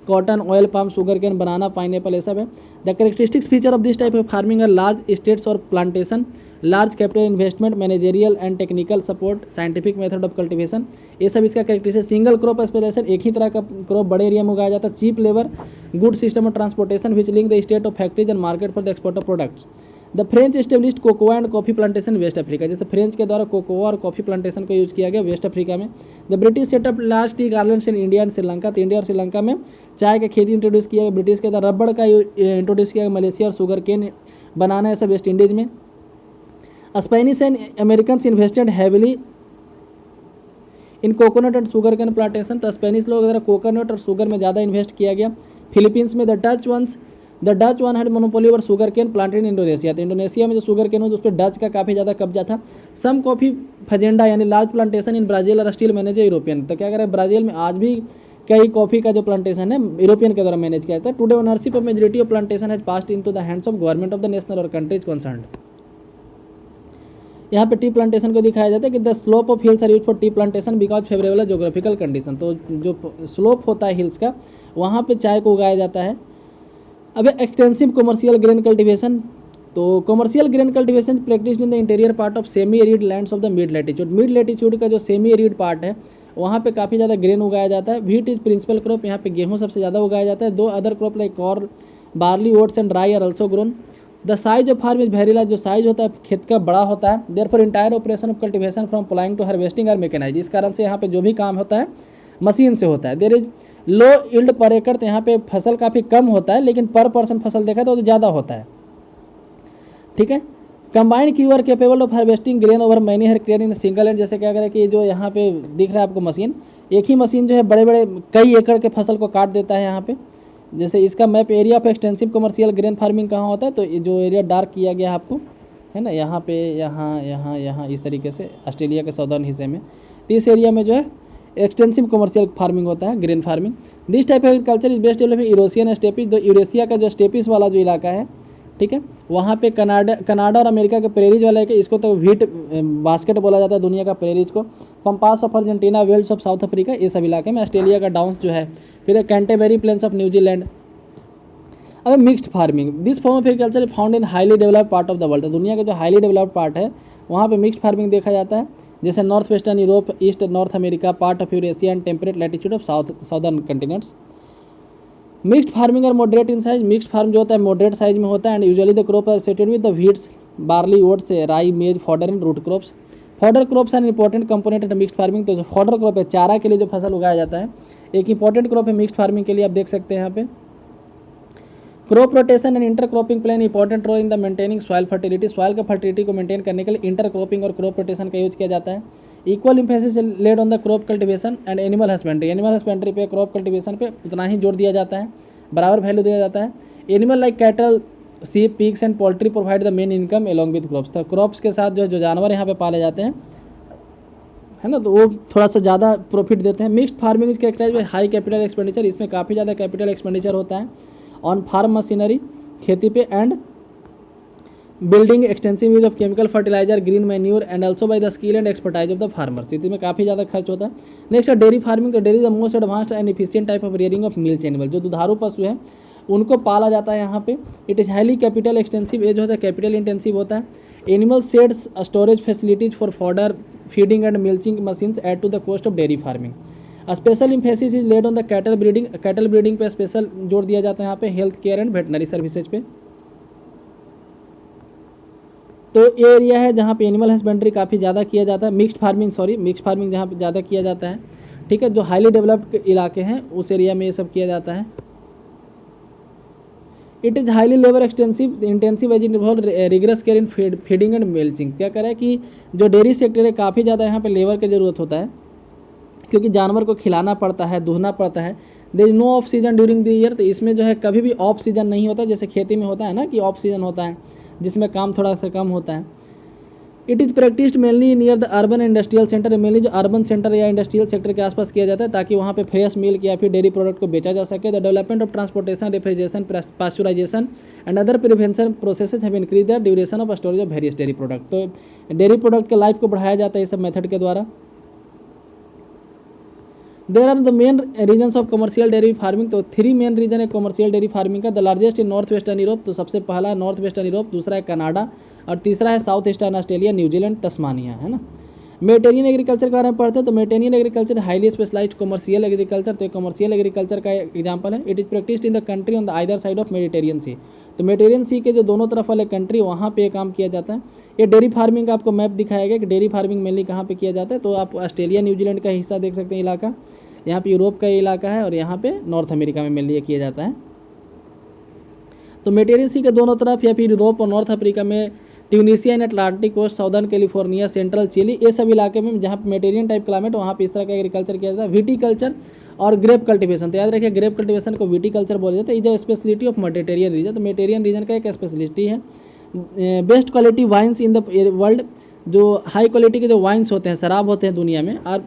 cotton, oil palm, sugar cane, banana, pineapple, ये सब है। The characteristics feature of this type of farming are large estates or plantation, large capital investment, managerial and technical support, scientific method of cultivation, ये सब इसका characteristic. Single crop specialisation, एक ही तरह का crop बड़े एरिया में उगाया जाता है। Cheap labour, good system of transportation which link the state of factories and market for the export of products. The French established cocoa and coffee plantation west Africa, जैसे French के द्वारा cocoa और coffee plantation को use किया गया waste Africa में। The British setup large tea gardens in India and Sri Lanka, तो India और श्रीलंका में चाय की खेती इंट्रोड्यूस किया गया ब्रिटिश के द्वारा। रबड़ का इंट्रोड्यूस किया गया मलेशिया, और शुगर केन, बनाना है सब वेस्ट इंडीज में। Spanish and American invested heavily in coconut and sugar cane plantation, तो स्पेनिश लोग द्वारा कोकोनट और शुगर में ज़्यादा इन्वेस्ट किया गया। फिलीपींस में the Dutch one had monopoly over sugar cane planted in Indonesia, तो इंडोनेशिया में जो शुगर केन हो उस पर डच का काफ़ी ज़्यादा कब्जा था। सम कॉफी फजेंडा यानी लार्ज प्लांटेशन इन ब्राज़ील और स्टिल मैनेज यूरोपियन, तो क्या करें ब्राज़ील में आज भी कई कॉफ़ी का जो प्लांटेशन है यूरोपियन के द्वारा मैनेज किया जाता है। Today ownership of majority of plantation has passed into the hands of government of the national और कंट्रीज कंसर्न्ड। यहाँ पे टी प्लांटेशन को दिखाया जाता है कि the slope of hills are use for tea plantation because favourable geographical condition, तो जो स्लोप होता है हिल्स का वहाँ पे चाय को उगाया जाता है। अब एक्सटेंसिव कमर्शियल ग्रेन कल्टिवेशन, तो commercial grain cultivation practice in the interior part of semi arid lands of the mid latitude. Mid latitude का जो सेमी एरिड पार्ट है वहाँ पे काफ़ी ज़्यादा ग्रेन उगाया जाता है। व्हीट इज प्रिंसिपल क्रॉप, यहाँ पे गेहूँ सबसे ज़्यादा उगाया जाता है। दो other crop like corn, barley, oats and rye are also grown. The size of farm is very large, जो साइज होता है खेत का बड़ा होता है। Therefore entire operation of cultivation from ploughing to harvesting are mechanised, इस कारण से यहाँ पे जो भी काम होता है मशीन से होता है। देयर इज लो यील्ड पर एकड़, तो यहाँ पे फसल काफ़ी कम होता है लेकिन पर पर्सन फसल देखा तो ज़्यादा होता है। ठीक है। Combined cure capable of harvesting grain over many hair crane in single end, जैसे क्या करें कि जो यहाँ पे दिख रहा है आपको मशीन, एक ही मशीन जो है बड़े बड़े कई एकड़ के फसल को काट देता है यहाँ पे। जैसे इसका map area of extensive commercial grain farming कहाँ होता है, तो जो एरिया डार्क किया गया है आपको है ना, यहाँ पे यहाँ इस तरीके से ऑस्ट्रेलिया के सदर्न हिस्से में, तो इस एरिया में जो है एक्सटेंसिव कमर्शियल फार्मिंग होता है, grain farming. This type of agriculture is best develop Eurasian steppes, जो यूरेशिया का जो स्टेपिस वाला जो इलाका है, ठीक है, वहाँ पे कनाडा और अमेरिका के प्रेरीज वाला है, इसको तो व्हीट बास्केट बोला जाता है दुनिया का प्रेरीज को। Pampas of Argentina, velds of South Africa, ये सब इलाके में। ऑस्ट्रेलिया का डाउन्स जो है, फिर कैंटेबेरी प्लेन्स ऑफ न्यूजीलैंड। अब mixed farming, this form of agriculture found in highly developed part of the world, दुनिया का जो हाईली डेवलप्ड पार्ट है वहाँ पे मिक्स्ड फार्मिंग देखा जाता है, जैसे north western Europe, east north America, part of Eurasia and temperate latitude of southern continents. Mixed farming are moderate in size, mixed farm जो होता है मॉडरेट साइज में होता है, and usually the crop are associated with the wheats, barley, oats, rye, maize, fodder and root crops. Fodder crops are important component of mixed farming, तो जो fodder crop है चारा के लिए जो फसल उगाया जाता है एक इंपॉर्टेंट क्रॉप है मिक्स्ड फार्मिंग के लिए, आप देख सकते हैं यहाँ पे। Crop rotation and intercropping play an important role in the maintaining soil fertility, soil का फर्टिलिटी को मेंटेन करने के लिए इंटर क्रॉपिंग और क्रॉप रोटेशन का यूज किया जाता है। Equal emphasis laid on the crop cultivation and animal husbandry, animal husbandry पे क्रॉप कल्टिवेशन पे उतना ही जोर दिया जाता है, बराबर वैल्यू दिया जाता है। एनिमल लाइक कैटल, सीप, pigs and poultry provide the main income along with crops, तो क्रॉप्स के साथ जो जानवर यहाँ पे पाले जाते हैं है ना, तो वो थोड़ा सा ज़्यादा प्रॉफिट देते हैं। Mixed farming is characterised by high capital expenditure, इसमें काफ़ी ज़्यादा कैपिटल एक्सपेंडिचर होता है ऑन फार्म मशीनरी, खेती पे, and building, extensive use of chemical fertiliser, green manure and also by the skill and expertise of the farmers, इसमें काफ़ी ज़्यादा खर्च होता है। नेक्स्ट डेयरी फार्मिंग, तो dairy the most advanced and efficient type of rearing of milk animal, जो दुधारू पशु है उनको पाला जाता है यहाँ पे। It is highly capital extensive, ये जो होता है कैपिटल इंटेंसिव होता है। Animal sheds, storage facilities for fodder, feeding and milching machines add to the cost of dairy farming. Special emphasis is laid on the cattle breeding, cattle breeding पे special जोर दिया जाता है यहाँ पे, health care and veterinary services पे। तो ये एरिया है जहाँ पे एनिमल हस्बेंड्री काफ़ी ज़्यादा किया जाता है, मिक्स्ड फार्मिंग जहाँ पे ज़्यादा किया जाता है, ठीक है। जो हाईली डेवलप्ड इलाके हैं उस एरिया में ये सब किया जाता है। It is highly labour extensive intensive as involve rigorous care in feeding and milching, क्या करें कि जो डेयरी सेक्टर है काफ़ी ज़्यादा यहाँ पे लेबर की ज़रूरत होता है, क्योंकि जानवर को खिलाना पड़ता है, दूहना पड़ता है। There is no off season during the year, तो इसमें जो है कभी भी ऑफ सीजन नहीं होता, जैसे खेती में होता है ना कि ऑफ सीजन होता है जिसमें काम थोड़ा सा कम होता है। It is practised mainly near the urban industrial centre, mainly जो अर्बन सेंटर या इंडस्ट्रियल सेक्टर के आसपास किया जाता है ताकि वहाँ पे फ्रेश मिल्क या फिर डेयरी प्रोडक्ट को बेचा जा सके। The development of transportation, refrigeration, pasteurisation and other prevention processes have increase the duration of storage of various dairy product. तो डेयरी प्रोडक्ट के लाइफ को बढ़ाया जाता है इस सब मेथड के द्वारा। There are the main reasons of commercial dairy farming, तो 3 मेन रीजन है कमर्शियल डेयरी फार्मिंग का। The largest in north western Europe, तो सबसे पहला नॉर्थ वेस्टर्न यूरोप, दूसरा है कनाडा और तीसरा है south eastern Australia, New Zealand, Tasmania, है ना। मेडिटेरियन एग्रीकल्चर के बारे में पढ़ते हैं, तो Mediterranean agriculture highly specialised commercial agriculture, तो कमर्शियल एग्रीकल्चर का एग्जांपल है। It is practised in the country on the either side of Mediterranean sea, तो मेडिटेरियन सी के जो दोनों तरफ वाले कंट्री वहाँ पे काम किया जाता है। ये डेयरी फार्मिंग का आपको मैप दिखाया गया कि डेयरी फार्मिंग मेनली कहाँ पे किया जाता है, तो आप ऑस्ट्रेलिया न्यूजीलैंड का हिस्सा देख सकते हैं इलाका, यहाँ पे यूरोप का इलाका है और यहाँ पे नॉर्थ अमेरिका में मेनली ये किया जाता है। तो मेडिटेरियन सी के दोनों तरफ या फिर यूरोप और नॉर्थ अफ्रीका में Tunisia and Atlantic coast, southern California, central Chile, ये सब इलाके में जहाँ पे मेडिटेरियन टाइप क्लाइमेट वहाँ पे इस तरह का एग्रीकल्चर किया जाता है। विटीकल्चर और ग्रेप कल्टीवेशन, तो याद रखिए ग्रेप कल्टीवेशन को विटीकल्चर बोला जाता है। Is a speciality of Mediterranean region, तो मेडिटेरियन रीजन का एक स्पेशलिटी है। Best quality wines in the world, जो हाई क्वालिटी के जो वाइन्स होते हैं, शराब होते हैं दुनिया में, और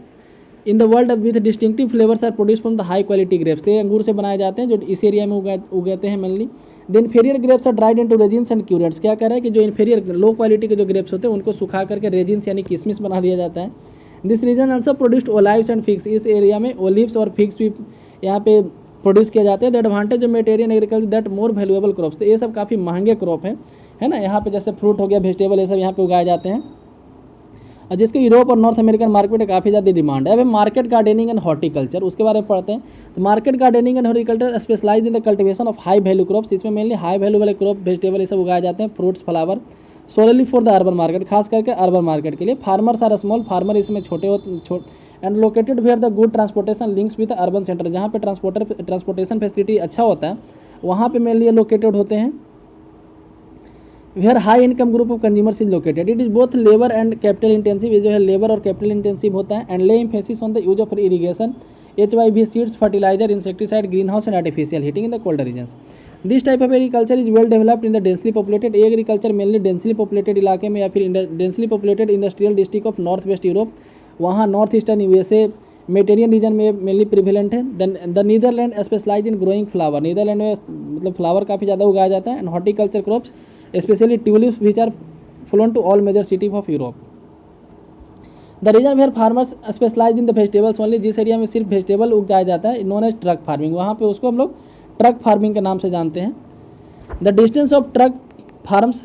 in the world with distinctive flavours are produce from the high quality grapes, ये अंगूर से बनाए जाते हैं जो इस एरिया में उगाते हैं mainly. The inferior grapes are dried into raisins and currants, क्या कह रहा है कि जो इन्फीरियर लो क्वालिटी के जो ग्रेप्स होते हैं उनको सुखा करके रेजिन्स यानी किशमिश बना दिया जाता है। This region also produced olives and figs, इस एरिया में ओलिव्स और फिग्स भी यहाँ पे प्रोड्यूस किया जाते हैं। The advantage of Mediterranean agriculture that more valuable crops, तो ये सब काफ़ी महंगे क्रॉप है ना। यहाँ पे जैसे फ्रूट हो गया, वेजिटेबल, ये सब यहाँ पे उगाए जाते हैं और जिसको यूरोप और नॉर्थ अमेरिकन मार्केट में काफ़ी ज़्यादा डिमांड है। अब मार्केट गार्डनिंग एंड हॉर्टिकल्चर, उसके बारे में पढ़ते हैं। तो market gardening and horticulture specialise in the cultivation of high value crops, इसमें मेनली हाई वैल्यू वाले क्रॉप, वेजिटेबल ये सब उगाए जाते हैं, fruits, flower, solely for the urban market, खास करके अर्बन मार्केट के लिए। फार्मर्स आर स्मॉल फार्मर, इसमें छोटे and located where the good transportation links with urban centre, जहाँ पे ट्रांसपोर्टेशन फैसिलिटी अच्छा होता है वहाँ पे मेनली लोकेटेड होते हैं। Where high income group of consumers is located, it is both labour and capital intensive, ये जो है लेबर और कैपिटल इंटेंसिव होता है। And lay emphasis on the use of irrigation, HYV seeds, fertiliser, insecticide, green house and artificial heating in the colder regions. This type of agriculture is well developed in the densely populated, ये agriculture mainly densely populated इलाके में या फिर densely populated industrial district of north west Europe, वहाँ north eastern USA Mediterranean region में mainly prevalent है। The Netherland specialise in growing flower, Netherland में मतलब फ्लावर काफ़ी ज़्यादा उगाया जाता है। And horticulture crops especially tulips which are flown to all major cities of Europe. The region where farmers specialize in the vegetables only, जिस area में सिर्फ वेजिटेबल उगाया जाता है, known as ट्रक फार्मिंग, वहाँ पे उसको हम लोग ट्रक फार्मिंग के नाम से जानते हैं। The distance of truck farms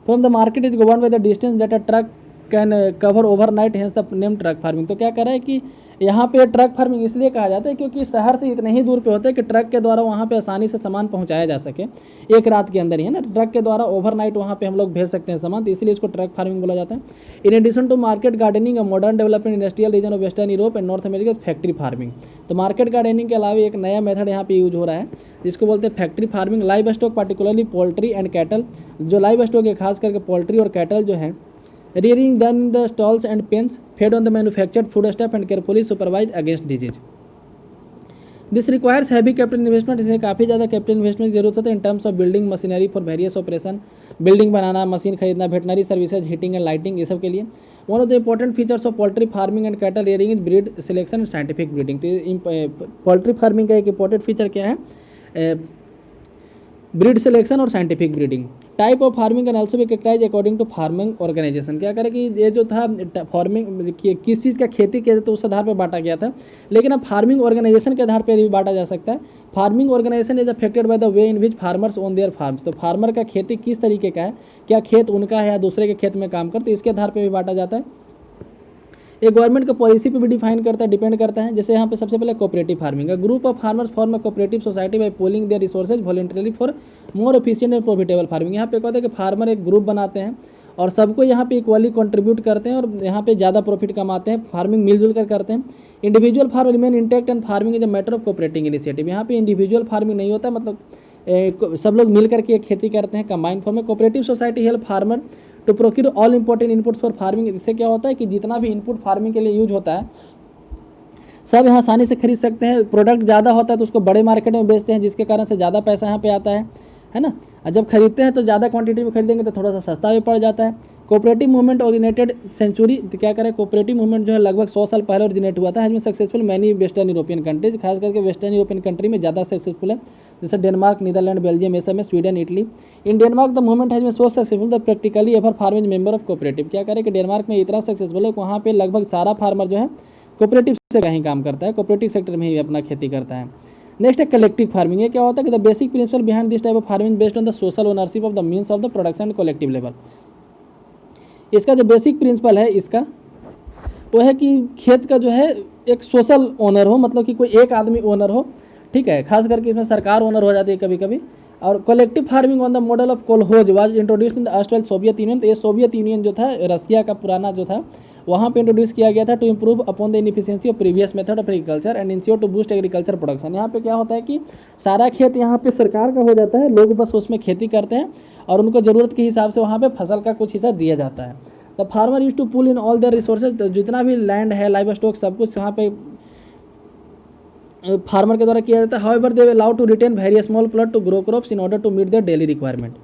from the market is governed by the distance that a truck can cover overnight, hence the name truck farming. तो क्या कर रहा है कि यहाँ पे ट्रक फार्मिंग इसलिए कहा जाता है क्योंकि शहर से इतने ही दूर पे होता है कि ट्रक के द्वारा वहाँ पे आसानी से सामान पहुँचाया जा सके एक रात के अंदर ही, है ना। ट्रक के द्वारा ओवरनाइट वहाँ पे हम लोग भेज सकते हैं सामान, तो इसलिए इसको ट्रक फार्मिंग बोला जाता है। In addition to market gardening, modern development industrial region of western Europe and North America, factory farming. तो मार्केट गार्डनिंग के अलावा एक नया मेथड यहाँ पे यूज हो रहा है जिसको बोलते हैं factory farming. Live stock particularly poultry and cattle, जो लाइव स्टॉक है खास करके पोल्ट्री और कैटल जो है, rearing done in the stalls and pens, fed on the manufactured food stuff and carefully supervised against disease. This requires heavy capital investment, इसमें काफ़ी ज़्यादा कैपिटल इन्वेस्टमेंट की जरूरत होता है। In terms of building machinery for various operation, building बनाना, machine खरीदना, veterinary services, heating and lighting, ये सब के लिए। One of the important features of poultry farming and cattle rearing is breed selection and scientific breeding. तो poultry farming का एक important feature क्या है? ब्रीड सिलेक्शन और scientific breeding. Type of farming can also be categorised according to farming organisation. क्या करें कि ये जो था फार्मिंग किस चीज़ का खेती किया जाता है उस आधार पर बांटा गया था, लेकिन अब फार्मिंग ऑर्गेनाइजेशन के आधार पर भी बांटा जा सकता है। Farming organisation is affected by the way in which farmers own their farms. तो फार्मर का खेती किस तरीके का है, क्या खेत उनका है या दूसरे के खेत में काम करते, इसके आधार पर भी बांटा जाता है। ये गवर्नमेंट का पॉलिसी पे भी डिफाइन करता है, डिपेंड करता है। जैसे यहाँ पे सबसे पहले कोऑपरेटिव फार्मिंग है। Group of farmers form a cooperative society by pooling their resources voluntarily for more efficient and profitable farming. यहाँ पे कहते हैं कि फार्मर एक ग्रुप बनाते हैं और सबको यहाँ पे इक्वली कंट्रीब्यूट करते हैं और यहाँ पे ज़्यादा प्रॉफिट कमाते हैं। फार्मिंग मिलजुल कर करते हैं। Individual farm remain intact and farming is a matter of cooperating initiative. यहाँ पे इंडिविजुअल फार्मिंग नहीं होता, मतलब सब लोग मिल करके एक खेती करते हैं, कंबाइंड फॉर्म में। Cooperative society help farmer to procure all important inputs for farming. इससे क्या होता है कि जितना भी इनपुट फार्मिंग के लिए यूज होता है सब यहाँ आसानी से खरीद सकते हैं। प्रोडक्ट ज़्यादा होता है तो उसको बड़े मार्केट में बेचते हैं, जिसके कारण से ज़्यादा पैसा यहाँ पे आता है। है ना। और जब खरीदते हैं तो ज़्यादा क्वांटिटी में खरीदेंगे तो थोड़ा सा सस्ता भी पड़ जाता है। कोऑपरेटिव मूवमेंट ओरिजिनेटेड सेंचुरी, तो क्या करें, कोऑपरेटिव मूवमेंट जो है लगभग 100 साल पहले ओरिजिनेट हुआ था। इसमें successful many western European countries, खास करके वेस्टर्न यूरोपियन कंट्री में ज़्यादा सक्सेसफुल है, जैसे डेनमार्क, नीदरलैंड, बेल्जियम, ये सब में, Sweden, Italy. In Denmark the movement has been so successful the practically ever farmer member of cooperative. क्या करें कि डेनमार्क में इतना सक्सेसफुल है, वहाँ पे लगभग सारा फार्मर जो है कोऑपरेटिव से कहीं काम करता है, कोऑपरेटिव सेक्टर में ही अपना खेती करता है। नेक्स्ट है कलेक्टिव फार्मिंग। ये क्या होता है कि the basic principle behind this type of farming based on the social ownership of the means of the production and collective labour. इसका जो बेसिक प्रिंसिपल है इसका वो है कि खेत का जो है एक सोशल ओनर हो, मतलब कि कोई एक आदमी ओनर हो, ठीक है। खास करके इसमें सरकार ओनर हो जाती है कभी कभी। और collective farming on the model of kolkhoz was introduced in the erstwhile Soviet Union. तो ये सोवियत यूनियन जो था, रसिया का पुराना जो था, वहाँ पे इंट्रोड्यूस किया गया था to improve upon the inefficiency of previous method of agriculture and ensure to boost agriculture production. यहाँ पे क्या होता है कि सारा खेत यहाँ पे सरकार का हो जाता है, लोग बस उसमें खेती करते हैं और उनको ज़रूरत के हिसाब से वहाँ पे फसल का कुछ हिस्सा दिया जाता है। The farmer use to pool in all their resources, जितना भी लैंड है, लाइव स्टॉक, सब कुछ वहाँ पे फार्मर के द्वारा किया जाता है। However they allow to retain very small plot to grow crops in order to meet their daily requirement.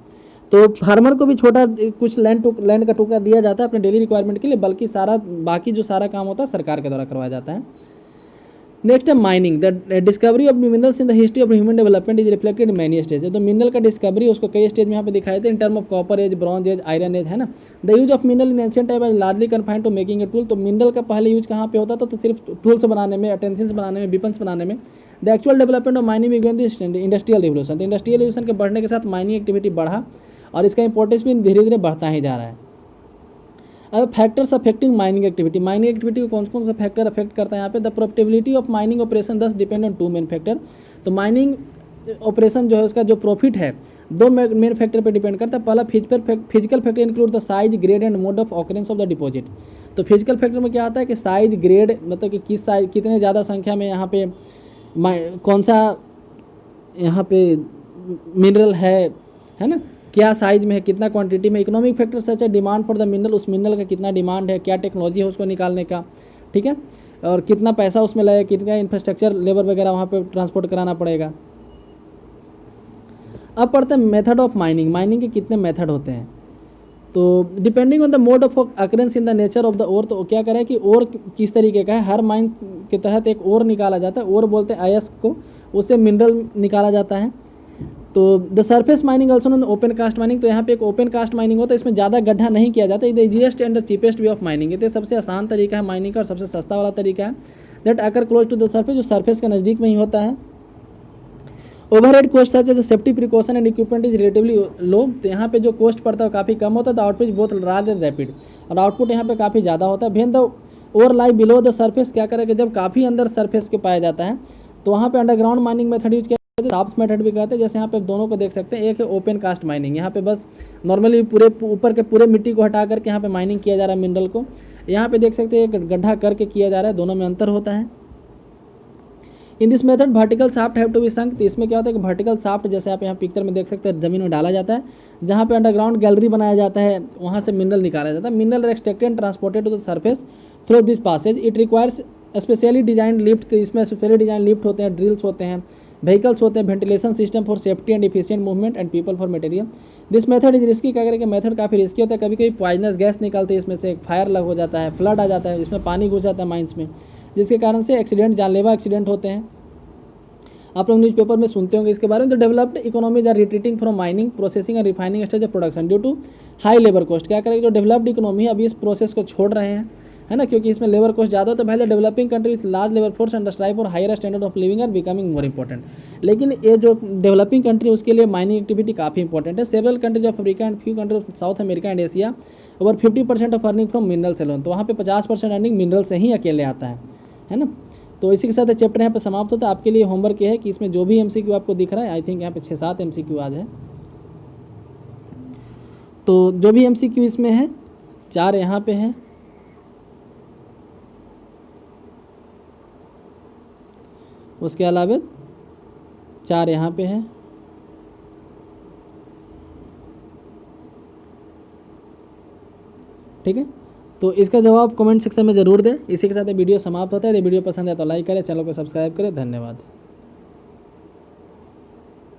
तो फार्मर को भी छोटा कुछ लैंड का टुकड़ा दिया जाता है अपने डेली रिक्वायरमेंट के लिए, बल्कि सारा बाकी जो सारा काम होता है सरकार के द्वारा करवाया जाता है। नेक्स्ट है mining. The discovery of minerals in the history of human development is reflected in many stage. तो मिनरल का डिस्कवरी उसको कई स्टेज में यहाँ पे दिखाए थे, in term of copper age, bronze age, iron age, है ना। The use of mineral in ancient time is largely confined to making a tool. तो मिनरल का पहले यूज कहाँ पे होता था, तो सिर्फ टूल्स बनाने में, अटेंसिल्स बनाने में, वेपन्स बनाने में। The actual development of mining began the industrial revolution. तो इंडस्ट्रियल रिवोल्यूशन के बढ़ने के साथ माइनिंग एक्टिविटी बढ़ा और इसका इंपॉर्टेंस भी धीरे धीरे बढ़ता ही जा रहा है। अब factors affecting mining activity. Mining activity को कौन कौन सा फैक्टर अफेक्ट करता है यहाँ पे। The profitability of mining operation thus depend on two main factor. तो माइनिंग ऑपरेशन जो है उसका जो प्रॉफिट है दो मेन फैक्टर पे डिपेंड करता है। पहला physical factor include the size, grade and mode of occurrence of the deposit. तो फिजिकल फैक्टर में क्या आता है कि साइज, ग्रेड, मतलब कि किस साइज, कितने ज़्यादा संख्या में यहाँ पे कौन सा यहाँ पे मिनरल है ना, क्या साइज में है, कितना क्वांटिटी में। इकोनॉमिक फैक्टर सच है डिमांड फॉर द मिनरल, उस मिनरल का कितना डिमांड है, क्या टेक्नोलॉजी है उसको निकालने का, ठीक है, और कितना पैसा उसमें लगेगा, कितना इंफ्रास्ट्रक्चर, लेबर वगैरह वहाँ पे ट्रांसपोर्ट कराना पड़ेगा। अब पढ़ते हैं मेथड ऑफ माइनिंग। माइनिंग के कितने मेथड होते हैं। तो depending on the mode of occurrence in the nature of the ore. तो क्या करें कि ओर किस तरीके का है, हर माइन के तहत एक ओर निकाला जाता है, ओर बोलते हैं अयस्क को, उससे मिनरल निकाला जाता है। तो the surface mining also known open cast mining. तो यहाँ पे एक ओपन कास्ट माइनिंग होता है, इसमें ज़्यादा गड्ढा नहीं किया जाता। The easiest and the cheapest way of mining. ये सबसे आसान तरीका है माइनिंग का और सबसे सस्ता वाला तरीका है। That occur close to the surface, जो सरफेस के नज़दीक में ही होता है। Overhead cost such as safety precaution and equipment is relatively low. तो यहाँ पे जो कॉस्ट पड़ता है वो काफ़ी कम होता है। The output both large and rapid, और आउटपुट यहाँ पे काफ़ी ज़्यादा होता है। When the ore lie below the surface. क्या करेगा, जब काफ़ी अंदर सरफेस के पाया जाता है तो वहाँ पे अंडरग्राउंड माइनिंग मेथड यूज किया जाता है, शाफ्ट मेथड भी कहते हैं। जैसे यहाँ पे दोनों को देख सकते हैं, एक है ओपन कास्ट माइनिंग, यहाँ पे बस नॉर्मली पूरे ऊपर के पूरे मिट्टी को हटा करके यहाँ पे माइनिंग किया जा रहा है मिनरल को। यहाँ पे देख सकते हैं एक गड्ढा करके किया जा रहा है, दोनों में अंतर होता है। In this method vertical shaft have to be sunk. तो इसमें क्या होता है कि वर्टिकल शाफ्ट, जैसे आप यहाँ पिक्चर में देख सकते हैं, जमीन में डाला जाता है, जहाँ पे अंडरग्राउंड गैलरी बनाया जाता है, वहाँ से मिनरल निकाला जाता है। Mineral extracted and transported to the surface through this passage. It requires specially design lift. इसमें स्पेशली डिजाइन लिफ्ट होते हैं, ड्रिल्स होते हैं, व्हीकल्स होते हैं, ventilation system for safety and efficient movement and people for material. This method is risky. क्या करें, method काफ़ी रिस्की होता है। कभी कभी पॉइजनस गैस निकलती है इसमें से, फायर लग हो जाता है, फ्लड आ जाता है, इसमें पानी घुस जाता है माइंस में, जिसके कारण से एक्सीडेंट, जानलेवा एक्सीडेंट होते हैं। आप लोग न्यूज़पेपर में सुनते होंगे इसके बारे में। तो developed economies are retreating from mining, processing and refining stage of production due to high labour cost. क्या करेंगे, जो डेवलप्ड इकोनॉमी है अभी इस प्रोसेस को छोड़ रहे हैं, है ना, क्योंकि इसमें लेबर कॉस्ट ज़्यादा होता है। पहले developing countries large labour force and strive for higher standard of living are becoming more important. लेकिन ये जो डेवलपिंग कंट्री उसके लिए माइनिंग एक्टिविटी काफ़ी इंपॉर्टेंट है। Several countries of Africa and few countries of south America and Asia over 50% of earning from minerals alone. तो वहाँ पे 50% अर्निंग मिनरल से ही अकेले आता है ना। तो इसी के साथ चैप्टर यहाँ पे समाप्त होता है। आपके लिए होमवर्क ये है कि इसमें जो भी MCQ आपको दिख रहा है, आई थिंक यहाँ पे 6-7 MCQ आज है, तो जो भी MCQ इसमें है 4 यहाँ पे है, उसके अलावा 4 यहाँ पे है, ठीक है। तो इसका जवाब कमेंट सेक्शन में ज़रूर दें। इसी के साथ ये वीडियो समाप्त होता है। यदि वीडियो पसंद है तो लाइक करें, चैनल को सब्सक्राइब करें। धन्यवाद।